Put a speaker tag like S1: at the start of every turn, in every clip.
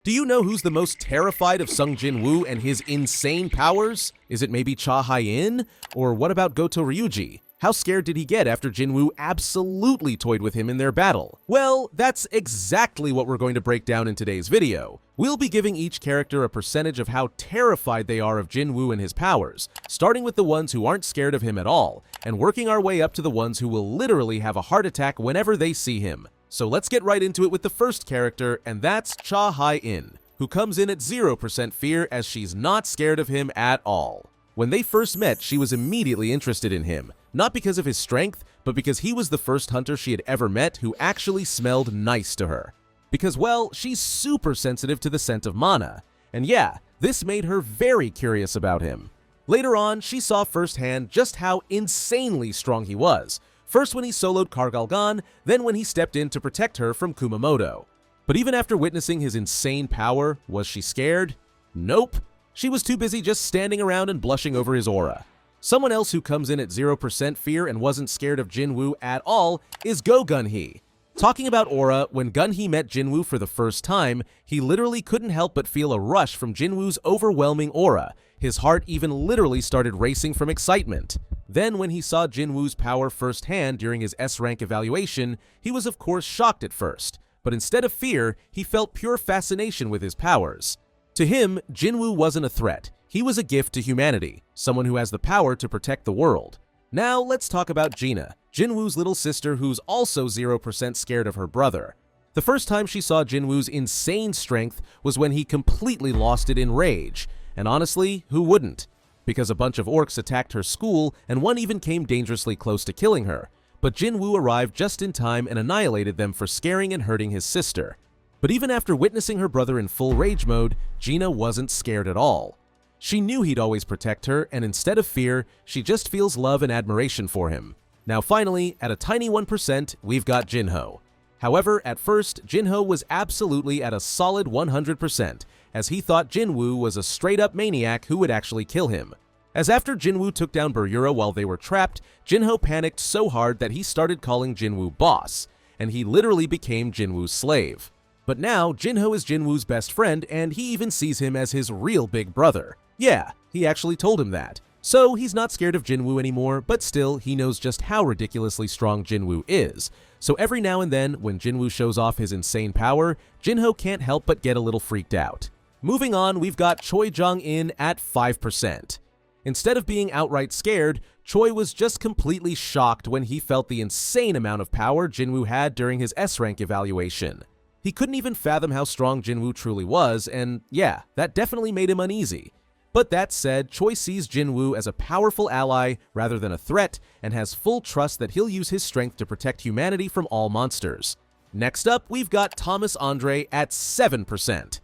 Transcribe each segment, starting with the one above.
S1: Do you know who's the most terrified of Sung Jinwoo and his insane powers? Is it maybe Hae-In? Or what about Goto Ryuji? How scared did he get after Jinwoo absolutely toyed with him in their battle? Well, that's exactly what we're going to break down in today's video. We'll be giving each character a percentage of how terrified they are of Jinwoo and his powers, starting with the ones who aren't scared of him at all, and working our way up to the ones who will literally have a heart attack whenever they see him. So let's get right into it with the first character, and that's Hae-In, who comes in at 0% fear as she's not scared of him at all. When they first met, she was immediately interested in him, not because of his strength, but because he was the first hunter she had ever met who actually smelled nice to her. Because, well, she's super sensitive to the scent of mana, and yeah, this made her very curious about him. Later on, she saw firsthand just how insanely strong he was, first when he soloed Kargalgan, then when he stepped in to protect her from Kumamoto. But even after witnessing his insane power, was she scared? Nope. She was too busy just standing around and blushing over his aura. Someone else who comes in at 0% fear and wasn't scared of Jinwoo at all is Gunhee. Talking about aura, when Gunhee met Jinwoo for the first time, he literally couldn't help but feel a rush from Jinwoo's overwhelming aura. His heart even literally started racing from excitement. Then when he saw Jinwoo's power firsthand during his S-rank evaluation, he was of course shocked at first, but instead of fear, he felt pure fascination with his powers. To him, Jinwoo wasn't a threat. He was a gift to humanity, someone who has the power to protect the world. Now let's talk about Jinah, Jinwoo's little sister who's also 0% scared of her brother. The first time she saw Jinwoo's insane strength was when he completely lost it in rage. And honestly, who wouldn't? Because a bunch of orcs attacked her school and one even came dangerously close to killing her. But Jinwoo arrived just in time and annihilated them for scaring and hurting his sister. But even after witnessing her brother in full rage mode, Jinah wasn't scared at all. She knew he'd always protect her, and instead of fear, she just feels love and admiration for him. Now finally, at a tiny 1%, we've got Jinho. However, at first, Jinho was absolutely at a solid 100%, as he thought Jinwoo was a straight-up maniac who would actually kill him. As after Jinwoo took down Beru while they were trapped, Jinho panicked so hard that he started calling Jinwoo boss, and he literally became Jinwoo's slave. But now, Jinho is Jinwoo's best friend, and he even sees him as his real big brother. Yeah, he actually told him that. So he's not scared of Jinwoo anymore, but still, he knows just how ridiculously strong Jinwoo is. So every now and then, when Jinwoo shows off his insane power, Jinho can't help but get a little freaked out. Moving on, we've got Choi Jong-In at 5%. Instead of being outright scared, Choi was just completely shocked when he felt the insane amount of power Jinwoo had during his S-rank evaluation. He couldn't even fathom how strong Jinwoo truly was, and yeah, that definitely made him uneasy. But that said, Choi sees Jinwoo as a powerful ally rather than a threat, and has full trust that he'll use his strength to protect humanity from all monsters. Next up, we've got Thomas Andre at 7%.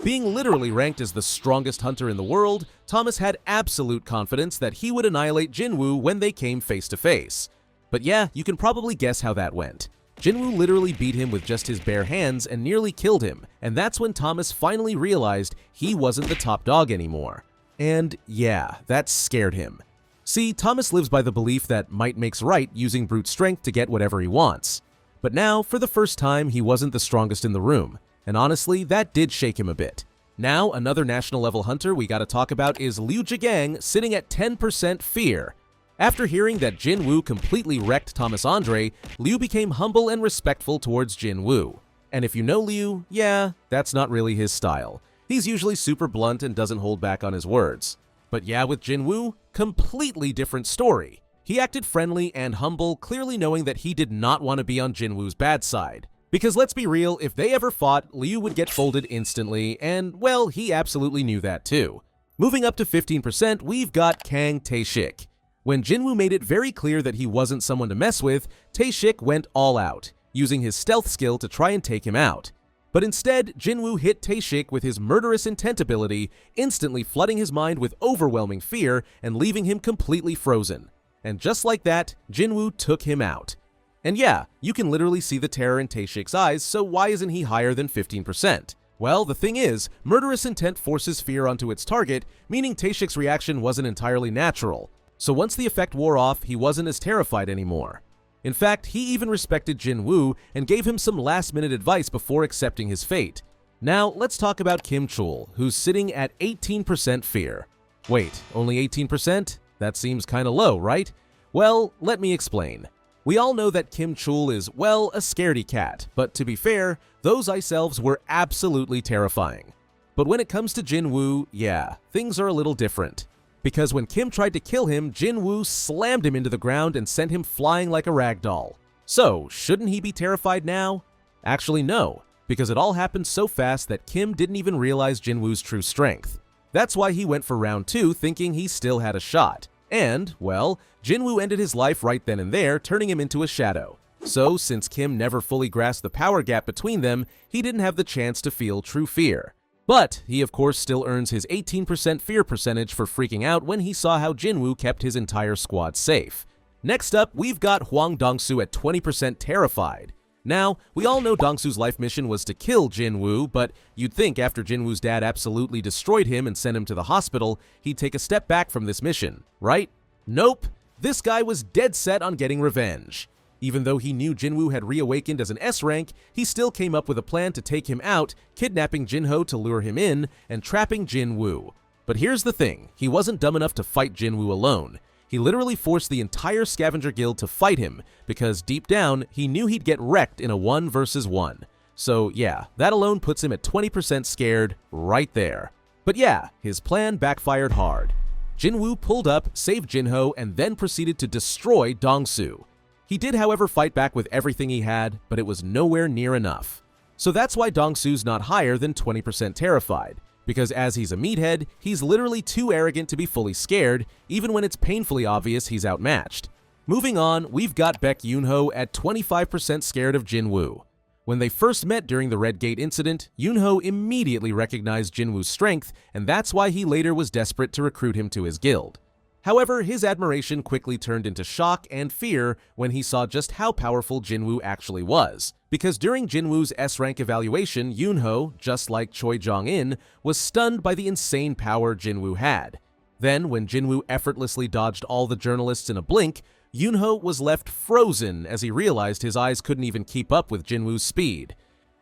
S1: Being literally ranked as the strongest hunter in the world, Thomas had absolute confidence that he would annihilate Jinwoo when they came face to face. But yeah, you can probably guess how that went. Jinwoo literally beat him with just his bare hands and nearly killed him, and that's when Thomas finally realized he wasn't the top dog anymore. And yeah, that scared him. See, Thomas lives by the belief that might makes right, using brute strength to get whatever he wants. But now, for the first time, he wasn't the strongest in the room, and honestly, that did shake him a bit. Now, another national level hunter we gotta talk about is Liu Jigang, sitting at 10% fear. After hearing that Jinwoo completely wrecked Thomas Andre, Liu became humble and respectful towards Jinwoo. And if you know Liu, yeah, that's not really his style. He's usually super blunt and doesn't hold back on his words. But yeah, with Jinwoo, completely different story. He acted friendly and humble, clearly knowing that he did not want to be on Jinwoo's bad side. Because let's be real, if they ever fought, Liu would get folded instantly, and well, he absolutely knew that too. Moving up to 15%, we've got Kang Tae-shik. When Jinwoo made it very clear that he wasn't someone to mess with, Tae-shik went all out, using his stealth skill to try and take him out. But instead, Jinwoo hit Tae-shik with his murderous intent ability, instantly flooding his mind with overwhelming fear and leaving him completely frozen. And just like that, Jinwoo took him out. And yeah, you can literally see the terror in Tae-shik's eyes, so why isn't he higher than 15%? Well, the thing is, murderous intent forces fear onto its target, meaning Tae-shik's reaction wasn't entirely natural. So once the effect wore off, he wasn't as terrified anymore. In fact, he even respected Jinwoo and gave him some last-minute advice before accepting his fate. Now, let's talk about Jinchul, who's sitting at 18% fear. Wait, only 18%? That seems kinda low, right? Well, let me explain. We all know that Jinchul is, well, a scaredy cat, but to be fair, those ice elves were absolutely terrifying. But when it comes to Jinwoo, yeah, things are a little different. Because when Kim tried to kill him, Jinwoo slammed him into the ground and sent him flying like a rag doll. So, shouldn't he be terrified now? Actually, no, because it all happened so fast that Kim didn't even realize Jinwoo's true strength. That's why he went for round 2 thinking he still had a shot. And, well, Jinwoo ended his life right then and there, turning him into a shadow. So, since Kim never fully grasped the power gap between them, he didn't have the chance to feel true fear. But he of course still earns his 18% fear percentage for freaking out when he saw how Jinwoo kept his entire squad safe. Next up, we've got Hwang Dong-soo at 20% terrified. Now, we all know Dong-soo's life mission was to kill Jinwoo, but you'd think after Jinwoo's dad absolutely destroyed him and sent him to the hospital, he'd take a step back from this mission, right? Nope. This guy was dead set on getting revenge. Even though he knew Jinwoo had reawakened as an S rank, he still came up with a plan to take him out, kidnapping Jinho to lure him in, and trapping Jinwoo. But here's the thing, he wasn't dumb enough to fight Jinwoo alone. He literally forced the entire scavenger guild to fight him, because deep down, he knew he'd get wrecked in a 1 versus 1. So yeah, that alone puts him at 20% scared right there. But yeah, his plan backfired hard. Jinwoo pulled up, saved Jinho, and then proceeded to destroy Dong-soo. He did, however, fight back with everything he had, but it was nowhere near enough. So that's why Dong-soo's not higher than 20% terrified, because as he's a meathead, he's literally too arrogant to be fully scared, even when it's painfully obvious he's outmatched. Moving on, we've got Baek Yoonho at 25% scared of Jinwoo. When they first met during the Red Gate incident, Yoonho immediately recognized Jinwoo's strength, and that's why he later was desperate to recruit him to his guild. However, his admiration quickly turned into shock and fear when he saw just how powerful Jinwoo actually was. Because during Jinwoo's S-rank evaluation, Yoonho, just like Choi Jong-In, was stunned by the insane power Jinwoo had. Then, when Jinwoo effortlessly dodged all the journalists in a blink, Yoonho was left frozen as he realized his eyes couldn't even keep up with Jinwoo's speed.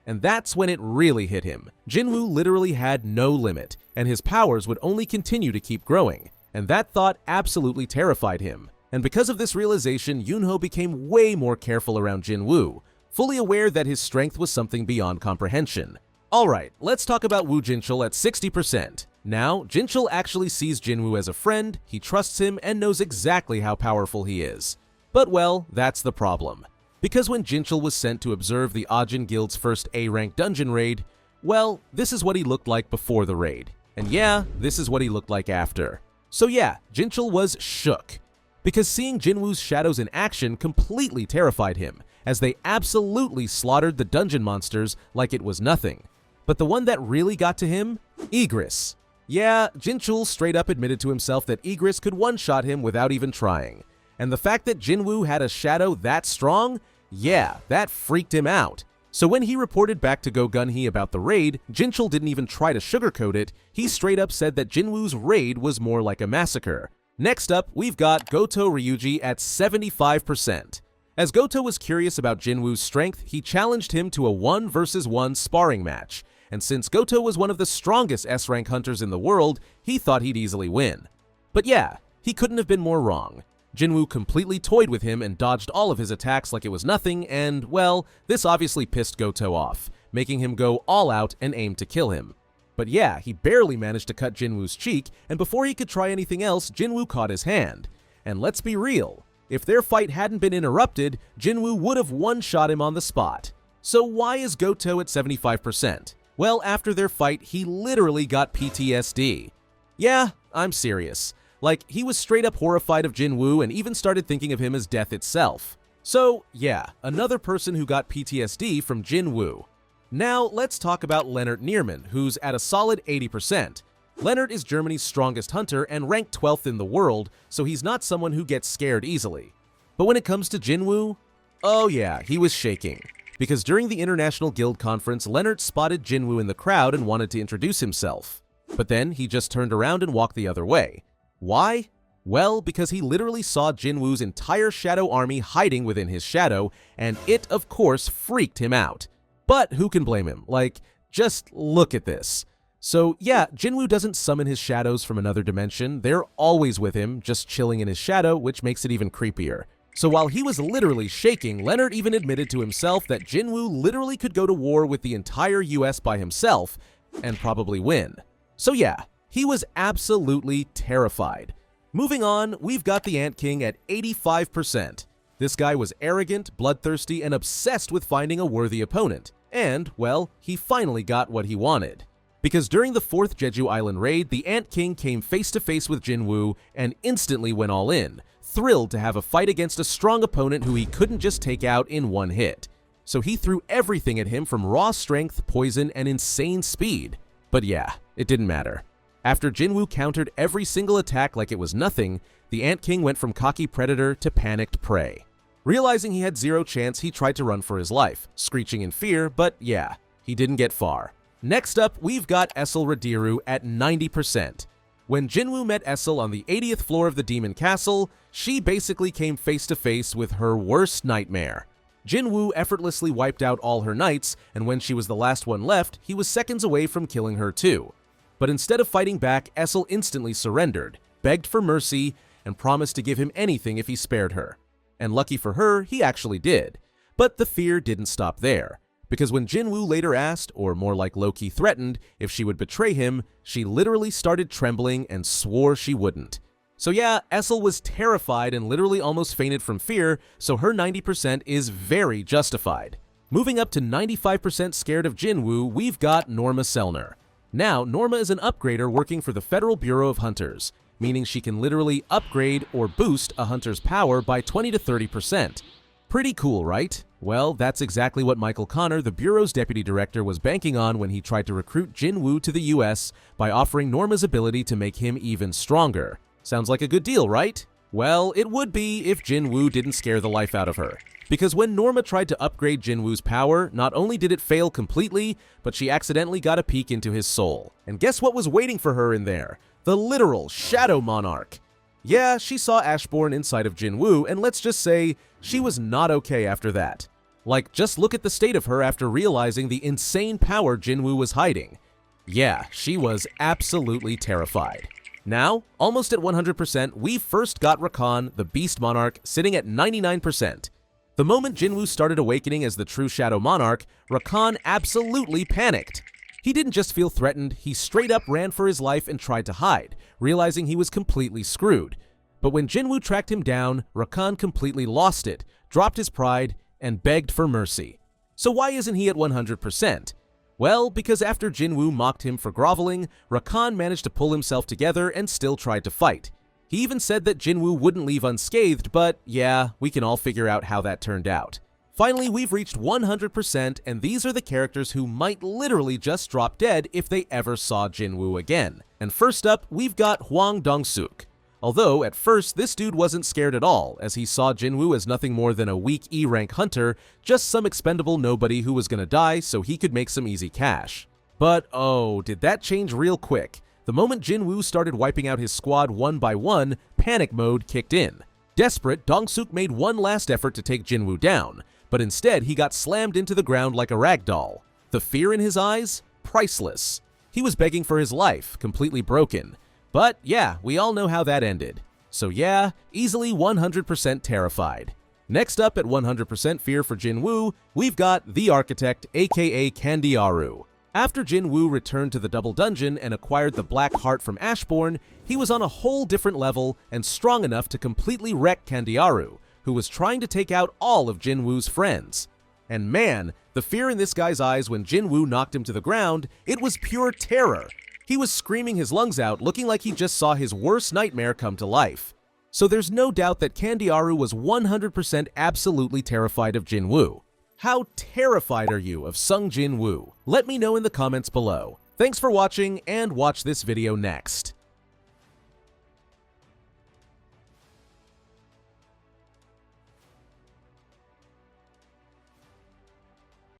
S1: And that's when it really hit him. Jinwoo literally had no limit, and his powers would only continue to keep growing. And that thought absolutely terrified him. And because of this realization, Yoonho became way more careful around Jinwoo, fully aware that his strength was something beyond comprehension. Alright, let's talk about Woo Jinchul at 60%. Now, Jinchul actually sees Jinwoo as a friend, he trusts him, and knows exactly how powerful he is. But well, that's the problem. Because when Jinchul was sent to observe the Ajin Guild's first A-rank dungeon raid, well, this is what he looked like before the raid. And yeah, this is what he looked like after. So yeah, Jinchul was shook, because seeing Jinwoo's shadows in action completely terrified him, as they absolutely slaughtered the dungeon monsters like it was nothing. But the one that really got to him? Igris. Yeah, Jinchul straight up admitted to himself that Igris could one-shot him without even trying. And the fact that Jinwoo had a shadow that strong? Yeah, that freaked him out. So when he reported back to Gunhee about the raid, Jinchul didn't even try to sugarcoat it, he straight up said that Jinwoo's raid was more like a massacre. Next up, we've got Goto Ryuji at 75%. As Goto was curious about Jinwoo's strength, he challenged him to a 1 versus 1 sparring match. And since Goto was one of the strongest S-rank hunters in the world, he thought he'd easily win. But yeah, he couldn't have been more wrong. Jinwoo completely toyed with him and dodged all of his attacks like it was nothing, and, well, this obviously pissed Goto off, making him go all out and aim to kill him. But yeah, he barely managed to cut Jinwoo's cheek, and before he could try anything else, Jinwoo caught his hand. And let's be real, if their fight hadn't been interrupted, Jinwoo would have one-shot him on the spot. So why is Goto at 75%? Well, after their fight, he literally got PTSD. Yeah, I'm serious. Like, he was straight up horrified of Jinwoo and even started thinking of him as death itself. So, yeah, another person who got PTSD from Jinwoo. Now, let's talk about Lennart Nierman, who's at a solid 80%. Lennart is Germany's strongest hunter and ranked 12th in the world, so he's not someone who gets scared easily. But when it comes to Jinwoo, oh yeah, he was shaking. Because during the International Guild Conference, Lennart spotted Jinwoo in the crowd and wanted to introduce himself. But then he just turned around and walked the other way. Why? Well, because he literally saw Jinwoo's entire shadow army hiding within his shadow, and it, of course, freaked him out. But who can blame him? Like, Just look at this. So yeah, Jinwoo doesn't summon his shadows from another dimension. They're always with him, just chilling in his shadow, which makes it even creepier. So while he was literally shaking, Leonard even admitted to himself that Jinwoo literally could go to war with the entire US by himself and probably win. So yeah, he was absolutely terrified. Moving on, we've got the Ant King at 85%. This guy was arrogant, bloodthirsty, and obsessed with finding a worthy opponent. And, well, he finally got what he wanted. Because during the 4th Jeju Island Raid, the Ant King came face to face with Jinwoo and instantly went all in, thrilled to have a fight against a strong opponent who he couldn't just take out in one hit. So he threw everything at him from raw strength, poison, and insane speed. But yeah, it didn't matter. After Jinwoo countered every single attack like it was nothing, the Ant King went from cocky predator to panicked prey. Realizing he had zero chance, he tried to run for his life, screeching in fear, but yeah, he didn't get far. Next up, we've got Essel Radiru at 90%. When Jinwoo met Essel on the 80th floor of the Demon Castle, she basically came face to face with her worst nightmare. Jinwoo effortlessly wiped out all her knights, and when she was the last one left, he was seconds away from killing her too. But instead of fighting back, Essel instantly surrendered, begged for mercy, and promised to give him anything if he spared her. And lucky for her, he actually did. But the fear didn't stop there, because when Jinwoo later asked, or more like low-key threatened, if she would betray him, she literally started trembling and swore she wouldn't. So yeah, Essel was terrified and literally almost fainted from fear, so her 90% is very justified. Moving up to 95% scared of Jinwoo, we've got Norma Selner. Now, Norma is an upgrader working for the Federal Bureau of Hunters, meaning she can literally upgrade or boost a hunter's power by 20 to 30%. Pretty cool, right? Well, that's exactly what Michael Connor, the Bureau's deputy director, was banking on when he tried to recruit Jinwoo to the US by offering Norma's ability to make him even stronger. Sounds like a good deal, right? Well, it would be if Jinwoo didn't scare the life out of her. Because when Norma tried to upgrade Jinwoo's power, not only did it fail completely, but she accidentally got a peek into his soul. And guess what was waiting for her in there? The literal Shadow Monarch. Yeah, she saw Ashborn inside of Jinwoo, and let's just say, she was not okay after that. Like, just look at the state of her after realizing the insane power Jinwoo was hiding. Yeah, she was absolutely terrified. Now, almost at 100%, we first got Rakan, the Beast Monarch, sitting at 99%. The moment Jinwoo started awakening as the true Shadow Monarch, Rakan absolutely panicked. He didn't just feel threatened, he straight up ran for his life and tried to hide, realizing he was completely screwed. But when Jinwoo tracked him down, Rakan completely lost it, dropped his pride, and begged for mercy. So why isn't he at 100%? Well, because after Jinwoo mocked him for groveling, Rakan managed to pull himself together and still tried to fight. He even said that Jinwoo wouldn't leave unscathed, but yeah, we can all figure out how that turned out. Finally, we've reached 100%, and these are the characters who might literally just drop dead if they ever saw Jinwoo again. And first up, we've got Hwang Dong-suk. Although, at first, this dude wasn't scared at all, as he saw Jinwoo as nothing more than a weak E-rank hunter, just some expendable nobody who was gonna die so he could make some easy cash. But oh, did that change real quick. The moment Jinwoo started wiping out his squad one by one, panic mode kicked in. Desperate, Dong-suk made one last effort to take Jinwoo down, but instead he got slammed into the ground like a rag doll. The fear in his eyes? Priceless. He was begging for his life, completely broken. But yeah, we all know how that ended. So yeah, easily 100% terrified. Next up at 100% fear for Jinwoo, we've got the Architect, aka Kandiaru. After Jinwoo returned to the Double Dungeon and acquired the Black Heart from Ashborn, he was on a whole different level and strong enough to completely wreck Kandiaru, who was trying to take out all of Jinwoo's friends. And man, the fear in this guy's eyes when Jinwoo knocked him to the ground, it was pure terror. He was screaming his lungs out, looking like he just saw his worst nightmare come to life. So there's no doubt that Kandiaru was 100% absolutely terrified of Jinwoo. How terrified are you of Sung Jinwoo? Let me know in the comments below. Thanks for watching, and watch this video next.